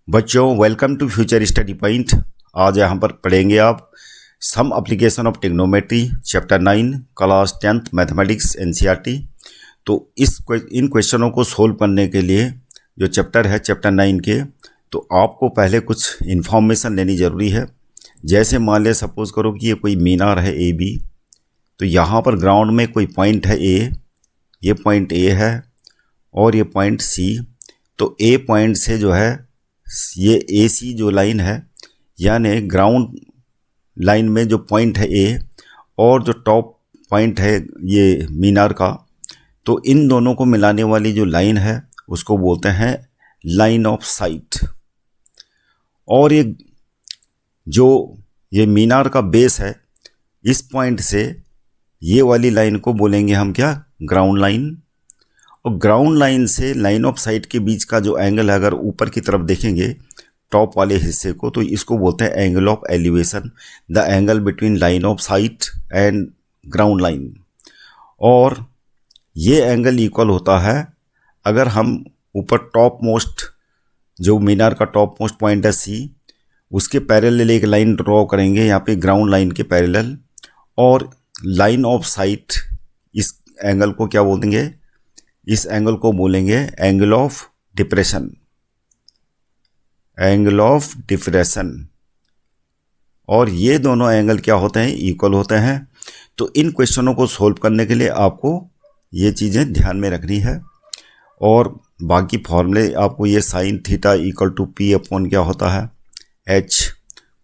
बच्चों welcome to future study point. आज यहाँ पर पढ़ेंगे आप some application of trigonometry chapter 9 class 10th mathematics NCERT. तो इन क्वेश्चनों को सोल्व करने के लिए जो चैप्टर है चैप्टर 9 के, तो आपको पहले कुछ इन्फॉर्मेशन लेनी ज़रूरी है। जैसे मान लिया सपोज़ करो कि ये कोई मीनार है ए बी, तो यहाँ पर ग्राउंड में कोई पॉइंट है ए, ये पॉइंट ए है और ये पॉइंट सी। तो ए पॉइंट से जो है ये ए सी जो लाइन है, यानी ग्राउंड लाइन में जो पॉइंट है ए और जो टॉप पॉइंट है ये मीनार का, तो इन दोनों को मिलाने वाली जो लाइन है उसको बोलते हैं लाइन ऑफ साइट। और ये मीनार का बेस है, इस पॉइंट से ये वाली लाइन को बोलेंगे हम क्या, ग्राउंड लाइन। और ग्राउंड लाइन से लाइन ऑफ साइट के बीच का जो एंगल है, अगर ऊपर की तरफ देखेंगे टॉप वाले हिस्से को, तो इसको बोलते हैं angle of elevation, the angle between line of site and ground line. और ये एंगल इक्वल होता है अगर हम ऊपर टॉप मोस्ट जो मीनार का टॉप मोस्ट पॉइंट है सी, उसके पैरेलल एक लाइन ड्रॉ करेंगे यहाँ पे ग्राउंड लाइन के पैरेलल, और लाइन ऑफ साइट, इस एंगल को क्या बोल देंगे, इस एंगल को बोलेंगे angle of depression, angle of depression. और ये दोनों एंगल क्या होते हैं, इक्वल होते हैं। तो इन क्वेश्चनों को सोल्व करने के लिए आपको ये चीज़ें ध्यान में रखनी है। और बाकी फॉर्मूले आपको ये sine theta equal to P upon क्या होता है H,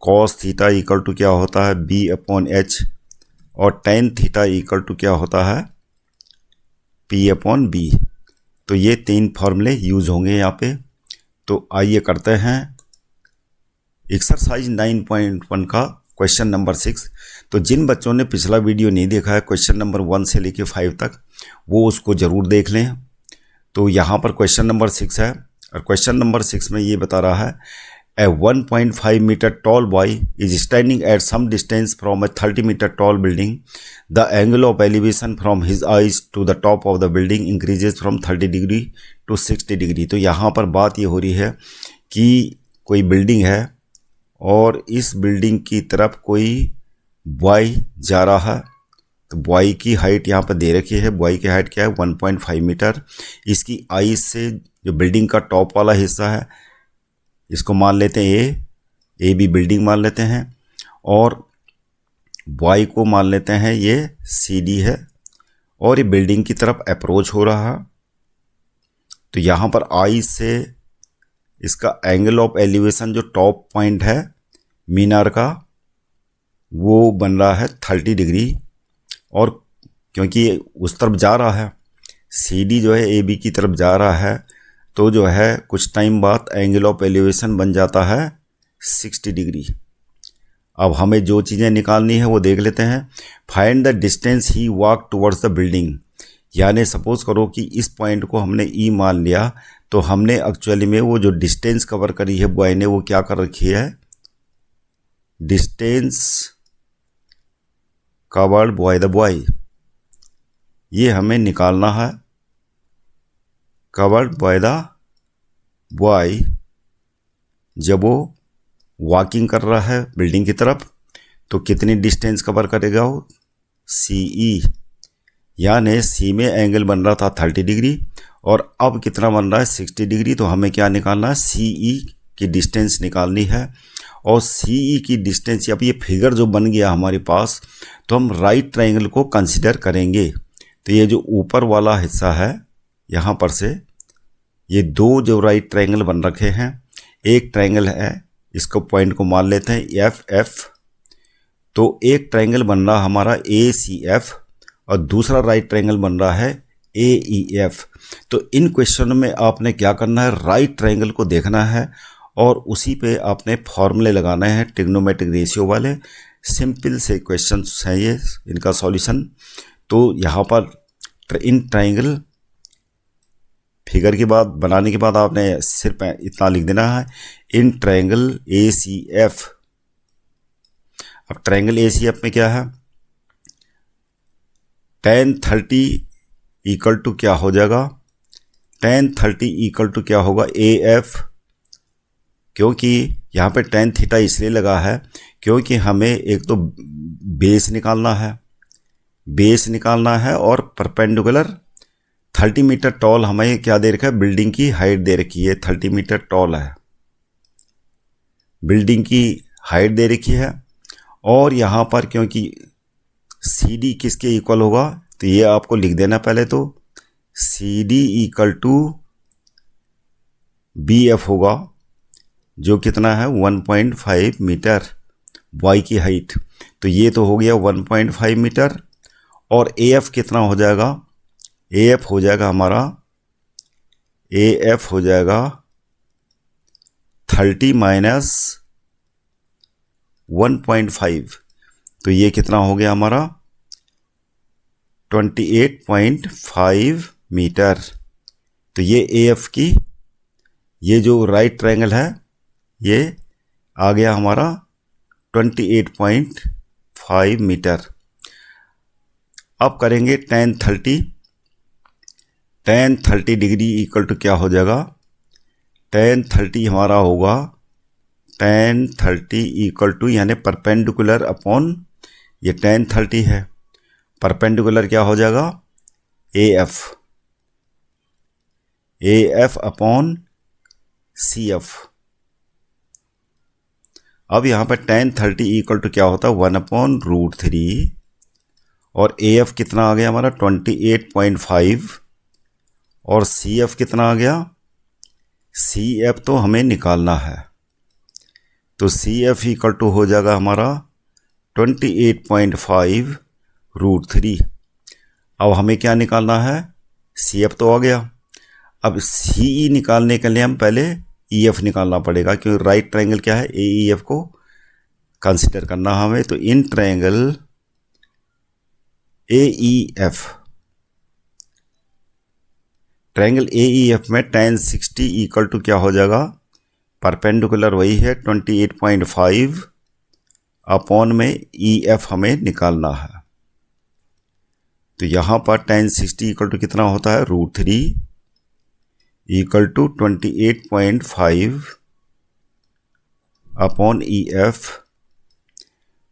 cos theta equal to क्या होता है बी अपॉन एच, और टेन थीटा इक्वल टू क्या होता है पी अपॉन बी। तो ये तीन फॉर्मूले यूज होंगे यहाँ पे। तो आइए करते हैं एक्सरसाइज 9.1 का क्वेश्चन नंबर 6। तो जिन बच्चों ने पिछला वीडियो नहीं देखा है क्वेश्चन नंबर 1 से लेके 5 तक, वो उसको ज़रूर देख लें। तो यहाँ पर क्वेश्चन नंबर 6 है, और क्वेश्चन नंबर 6 में ये बता रहा है A 1.5 meter tall boy is standing at some distance from a 30 meter tall building. The angle of elevation from his eyes to the top of the building increases from 30 degree to 60 degree. तो यहाँ पर बात ये हो रही है कि कोई बिल्डिंग है और इस बिल्डिंग की तरफ कोई बॉय जा रहा है। तो बॉय की हाइट यहाँ पर दे रखी है, बॉय की हाइट क्या है 1.5 मीटर। इसकी आईज से जो बिल्डिंग का टॉप वाला हिस्सा है इसको मान लेते हैं ए बी बिल्डिंग मान लेते हैं, और बॉय को मान लेते हैं ये सी डी है, और ये बिल्डिंग की तरफ अप्रोच हो रहा है। तो यहाँ पर आई से इसका एंगल ऑफ एलिवेशन जो टॉप पॉइंट है मीनार का, वो बन रहा है 30 डिग्री। और क्योंकि उस तरफ जा रहा है, सी डी जो है ए बी की तरफ जा रहा है, तो जो है कुछ टाइम बाद एंगल ऑफ एलिवेशन बन जाता है 60 डिग्री। अब हमें जो चीज़ें निकालनी है वो देख लेते हैं। Find the distance he walk towards the building. यानी सपोज करो कि इस पॉइंट को हमने ई मान लिया, तो हमने एक्चुअली में वो जो डिस्टेंस कवर करी है बॉय ने, वो क्या कर रखी है, distance covered boy the boy, ये हमें निकालना है। कवर्ड बाय द बॉय, जब वो वॉकिंग कर रहा है बिल्डिंग की तरफ, तो कितनी डिस्टेंस कवर करेगा वो, सी ई। यानी सी में एंगल बन रहा था 30 डिग्री और अब कितना बन रहा है 60 डिग्री। तो हमें क्या निकालना है, सी ई की डिस्टेंस निकालनी है। और सी ई की डिस्टेंस, अब ये फिगर जो बन गया हमारे पास, तो हम राइट ट्रायंगल को कंसिडर करेंगे। तो ये जो ऊपर वाला हिस्सा है, यहाँ पर से ये दो जो राइट ट्रायंगल बन रखे हैं, एक ट्रायंगल है, इसको पॉइंट को मान लेते हैं एफ एफ। तो एक ट्रायंगल बन रहा हमारा ए सी एफ और दूसरा राइट ट्रायंगल बन रहा है ए ई एफ। तो इन क्वेश्चन में आपने क्या करना है, राइट ट्रायंगल को देखना है और उसी पे आपने फॉर्मूले लगाने हैं ट्रिग्नोमेट्रिक रेशियो वाले। सिंपल से क्वेश्चन हैं ये, इनका सॉल्यूशन। तो यहाँ पर इन ट्रायंगल फिगर के बाद बनाने के बाद आपने सिर्फ इतना लिख देना है, in triangle A C F. अब ट्रायंगल ए सी एफ में क्या है, tan 30 इक्वल टू क्या हो जाएगा, tan 30 इक्वल टू क्या होगा, ए एफ क्योंकि यहाँ पे tan थीटा इसलिए लगा है क्योंकि हमें एक तो बेस निकालना है और परपेंडिकुलर 30 मीटर टॉल हमें क्या दे रखा है, बिल्डिंग की हाइट दे रखी है, 30 मीटर टॉल है, बिल्डिंग की हाइट दे रखी है। और यहाँ पर क्योंकि CD किसके इक्वल होगा, तो ये आपको लिख देना पहले तो CD इक्वल टू BF होगा, जो कितना है 1.5 मीटर वाई की हाइट। तो ये तो हो गया 1.5 मीटर। और AF कितना हो जाएगा, AF हो जाएगा हमारा 30 माइनस 1.5, तो ये कितना हो गया हमारा 28.5 मीटर। तो ये AF की, ये जो राइट ट्रायंगल है ये आ गया हमारा 28.5 मीटर। अब करेंगे tan 30 डिग्री इक्वल टू क्या हो जाएगा, tan 30 हमारा होगा tan 30 इक्वल टू यानी परपेंडिकुलर अपॉन ये tan 30 है, परपेंडिकुलर क्या हो जाएगा AF अपॉन CF। अब यहाँ पर tan 30 इक्वल टू क्या होता है 1/√3 और AF कितना आ गया हमारा 28.5 और CF कितना आ गया, CF तो हमें निकालना है, तो CF इक्वल टू हो जाएगा हमारा 28.5√3। अब हमें क्या निकालना है, CF तो आ गया। अब CE निकालने के लिए हम पहले EF निकालना पड़ेगा, क्योंकि राइट ट्रायंगल क्या है AEF को कंसिडर करना हमें। तो इन ट्रायंगल AEF में tan 60 इक्वल टू क्या हो जाएगा, परपेंडिकुलर वही है 28.5 अपॉन में EF हमें निकालना है। तो यहाँ पर tan 60 इक्वल टू कितना होता है √3 इक्वल टू 28.5 अपॉन EF।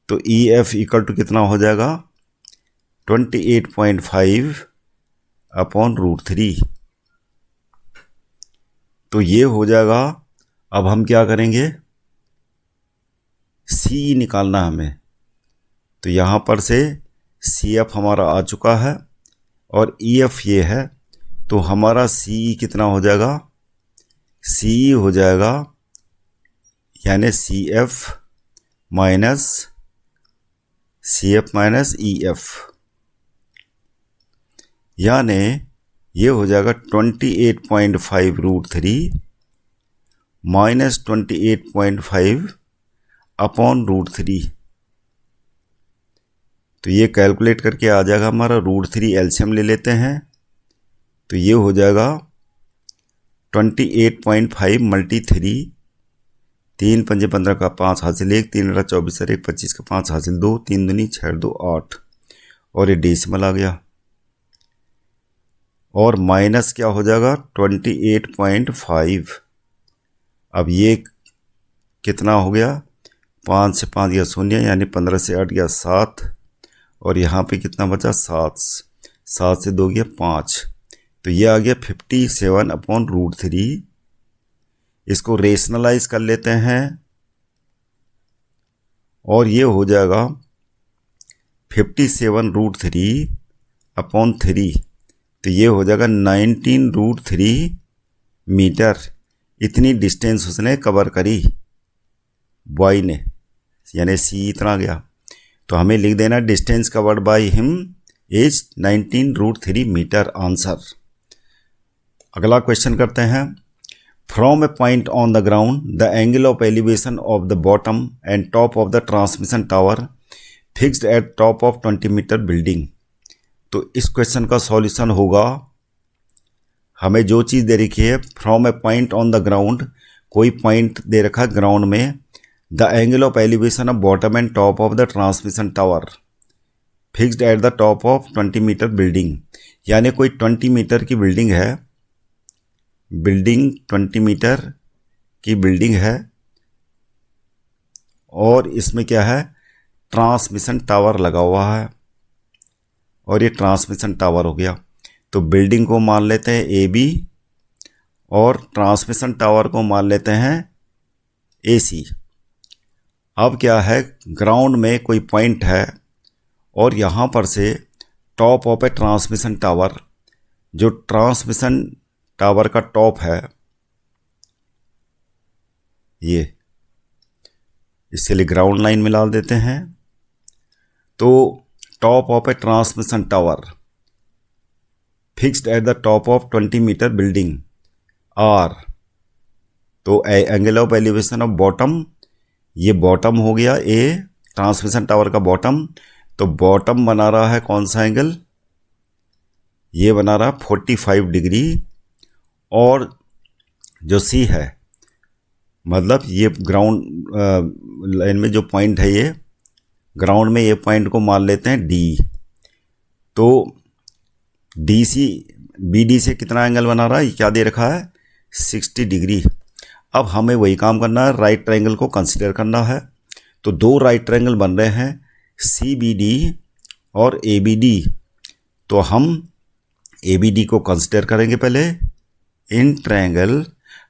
तो EF इक्वल टू कितना हो जाएगा 28.5 अपॉन √3। तो ये हो जाएगा। अब हम क्या करेंगे, CE निकालना हमें, तो यहाँ पर से CF हमारा आ चुका है और EF ये है, तो हमारा CE कितना हो जाएगा, CE हो जाएगा यानी CF माइनस EF, यानी ये हो जाएगा 28.5√3 माइनस 28.5 अपॉन √3। तो ये कैलकुलेट करके आ जाएगा हमारा √3 एलसीएम ले लेते हैं, तो ये हो जाएगा 28.5 मल्टी 3, 3 पंजे 15 का 5 हासिल 1, 3 अड़ा 24 1 25 का 5 हासिल 2, 3 दूनी 6 2 8 और ये डेसिमल आ गया। और माइनस क्या हो जाएगा 28.5। अब ये कितना हो गया, 5 से 5 गया 0 यानी 15 से 8 गया 7 और यहाँ पे कितना बचा 7 से 2 गया 5, तो ये आ गया 57/√3। इसको रेशनलाइज कर लेते हैं और ये हो जाएगा 57√3/3, तो ये हो जाएगा 19√3 मीटर। इतनी डिस्टेंस उसने कवर करी बॉय ने, यानी C इतना गया। तो हमें लिख देना distance covered by him is 19√3 metre answer. अगला क्वेश्चन करते हैं। From a point on the ground the angle of elevation of the bottom and top of the transmission tower fixed at top of 20 metre building. तो इस question का solution होगा, हमें जो चीज़ दे रखी है from a point on the ground, कोई पॉइंट दे रखा है ग्राउंड में, the angle of elevation of bottom and top of the transmission tower fixed at the top of 20 metre building, यानी कोई 20 मीटर की बिल्डिंग है, 20 मीटर की बिल्डिंग है और इसमें क्या है, ट्रांसमिशन टावर लगा हुआ है, और ये ट्रांसमिशन टावर हो गया। तो बिल्डिंग को मान लेते हैं ए बी और ट्रांसमिशन टावर को मान लेते हैं ए सी। अब क्या है, ग्राउंड में कोई पॉइंट है और यहाँ पर से top of a transmission tower, जो ट्रांसमिशन टावर का टॉप है ये, इसके लिए ग्राउंड लाइन मिला देते हैं। तो top of a transmission tower fixed at the top of 20 metre building are, तो angle of elevation of bottom, ये बॉटम हो गया ए, ट्रांसमिशन टावर का बॉटम। तो बॉटम बना रहा है कौन सा एंगल, ये बना रहा 45 डिग्री, और जो सी है मतलब ये ग्राउंड लाइन में जो पॉइंट है, ये ग्राउंड में ये पॉइंट को मान लेते हैं डी। तो डी सी बी डी से कितना एंगल बना रहा है, ये क्या दे रखा है 60 डिग्री। अब हमें वही काम करना है, राइट ट्रायंगल को कंसीडर करना है। तो दो राइट ट्रायंगल बन रहे हैं सी बी डी और ए बी डी। तो हम ए बी डी को कंसीडर करेंगे पहले। इन ट्रायंगल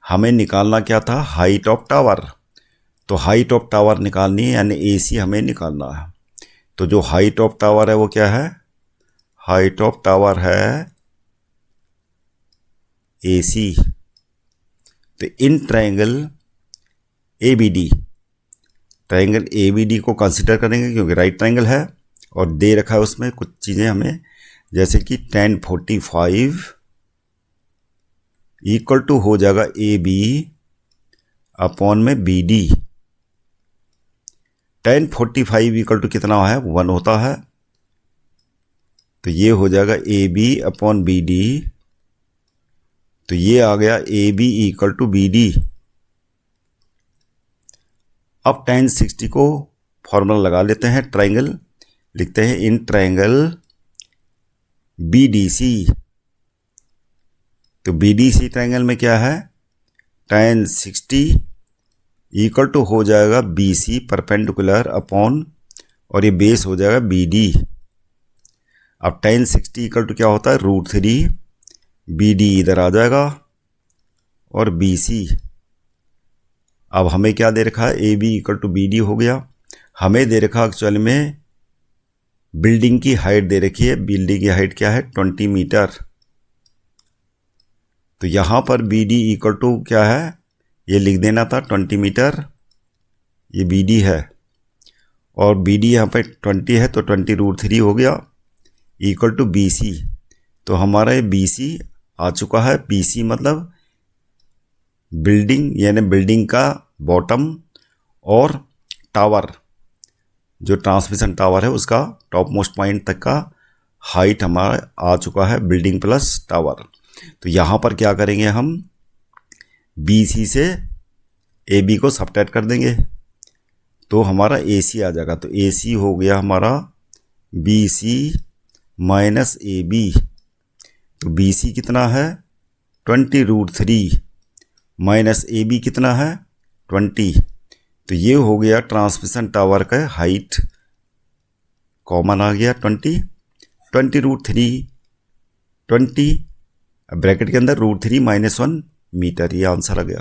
हमें निकालना क्या था, हाइट ऑफ टावर। तो हाइट ऑफ टावर निकालनी है, यानी ए सी हमें निकालना है। तो जो हाइट ऑफ टावर है वो क्या है, हाइट ऑफ टावर है ए सी। तो in triangle A B D, triangle A B D को कंसिडर करेंगे क्योंकि राइट ट्रायंगल है और दे रखा है उसमें कुछ चीज़ें हमें, जैसे कि tan 45 इक्वल टू हो जाएगा ए बी अपॉन में B D. tan 45 equal to कितना है, 1 होता है। तो ये हो जाएगा A B upon B D. तो ये आ गया A B equal to B D. अब tan 60 को फॉर्मूला लगा लेते हैं, ट्रायंगल लिखते हैं in triangle B D C. तो बी डी सी ट्रायंगल में क्या है, tan 60 इक्वल टू हो जाएगा बी सी परपेंडिकुलर अपॉन, और ये बेस हो जाएगा बी डी। अब tan 60 इक्वल टू क्या होता है, √3, बी डी इधर आ जाएगा और बी सी। अब हमें क्या दे रखा है, A B equal to B D हो गया। हमें दे रखा एक्चुअल में बिल्डिंग की हाइट दे रखी है, बिल्डिंग की हाइट क्या है 20 मीटर। तो यहाँ पर बी डी इक्वल टू क्या है, ये लिख देना था 20 मीटर, ये बी डी है और बी डी यहाँ पर 20 है, तो 20√3 हो गया इक्वल टू बी सी। तो हमारा ये बी सी आ चुका है। बी सी मतलब बिल्डिंग, यानी बिल्डिंग का बॉटम और टावर, जो ट्रांसमिशन टावर है उसका टॉप मोस्ट पॉइंट तक का हाइट हमारा आ चुका है, बिल्डिंग प्लस टावर। तो यहाँ पर क्या करेंगे, हम बी सी से ए बी को सबट्रैक्ट कर देंगे तो हमारा ए सी आ जाएगा। तो ए सी हो गया हमारा B C minus A B. तो बी सी कितना है 20√3 माइनस ए बी कितना है 20। तो ये हो गया ट्रांसमिशन टावर का हाइट, कॉमन आ गया 20√3 20 ब्रैकेट के अंदर √3 - 1 मीटर, ये आंसर आ गया।